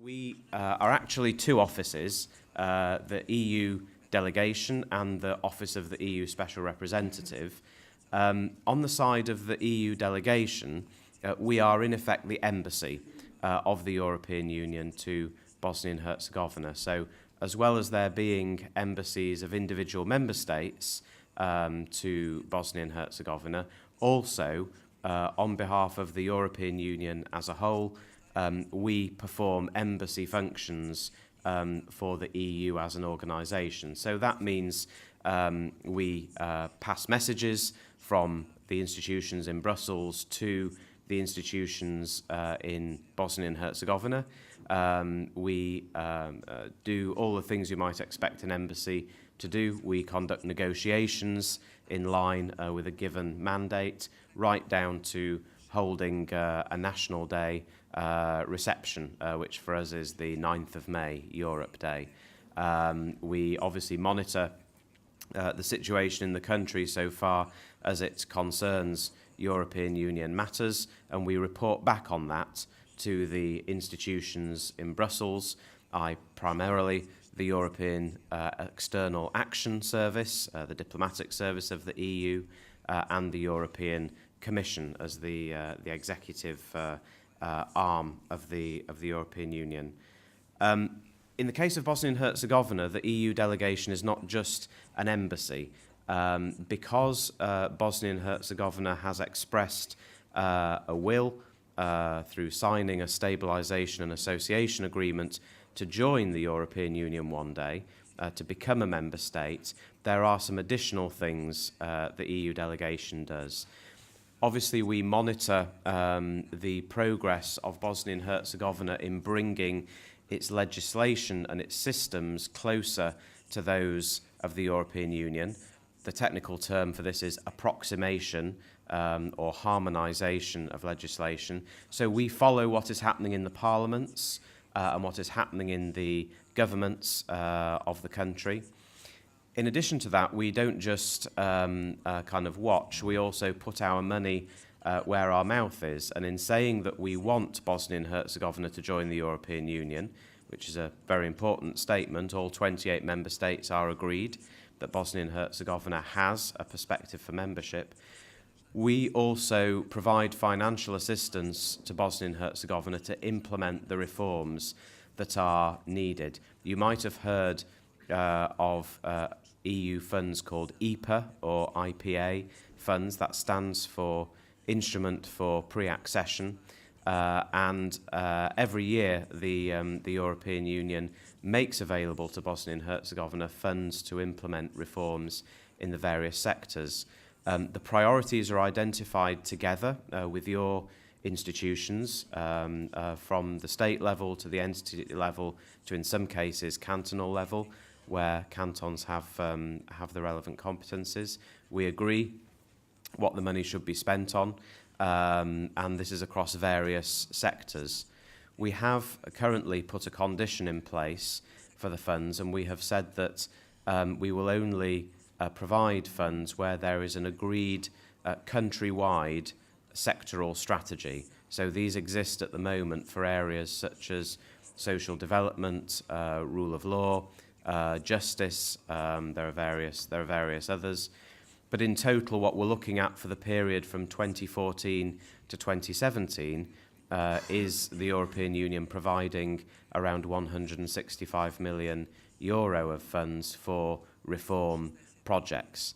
We are actually two offices, the EU delegation and the Office of the EU Special Representative. On the side of the EU delegation, we are in effect the embassy of the European Union to Bosnia and Herzegovina. So as well as there being embassies of individual member states to Bosnia and Herzegovina, also on behalf of the European Union as a whole, we perform embassy functions for the EU as an organisation. So that means we pass messages from the institutions in Brussels to the institutions in Bosnia and Herzegovina. We do all the things you might expect an embassy to do. We conduct negotiations in line with a given mandate, right down to holding a National Day reception, which for us is the 9th of May, Europe Day. We obviously monitor the situation in the country so far as it concerns European Union matters, and we report back on that to the institutions in Brussels, primarily the European External Action Service, the diplomatic service of the EU, and the European Commission as the executive arm of the European Union. In the case of Bosnia and Herzegovina, the EU delegation is not just an embassy. Because Bosnia and Herzegovina has expressed a will through signing a stabilisation and association agreement to join the European Union one day, to become a member state, there are some additional things the EU delegation does. Obviously, we monitor the progress of Bosnia and Herzegovina in bringing its legislation and its systems closer to those of the European Union. The technical term for this is approximation or harmonisation of legislation. So we follow what is happening in the parliaments and what is happening in the governments of the country. In addition to that, we don't just kind of watch, we also put our money where our mouth is. And in saying that we want Bosnia and Herzegovina to join the European Union, which is a very important statement, all 28 member states are agreed that Bosnia and Herzegovina has a perspective for membership. We also provide financial assistance to Bosnia and Herzegovina to implement the reforms that are needed. You might have heard of EU funds called IPA or IPA funds. That stands for Instrument for Pre-Accession. And every year the European Union makes available to Bosnia and Herzegovina funds to implement reforms in the various sectors. The priorities are identified together with your institutions, from the state level to the entity level to, in some cases, cantonal level, where cantons have the relevant competences. We agree what the money should be spent on, and this is across various sectors. We have currently put a condition in place for the funds, and we have said that we will only provide funds where there is an agreed countrywide sectoral strategy. So these exist at the moment for areas such as social development, rule of law, justice. There are various others. But in total, what we're looking at for the period from 2014 to 2017 is the European Union providing around €165 million of funds for reform projects.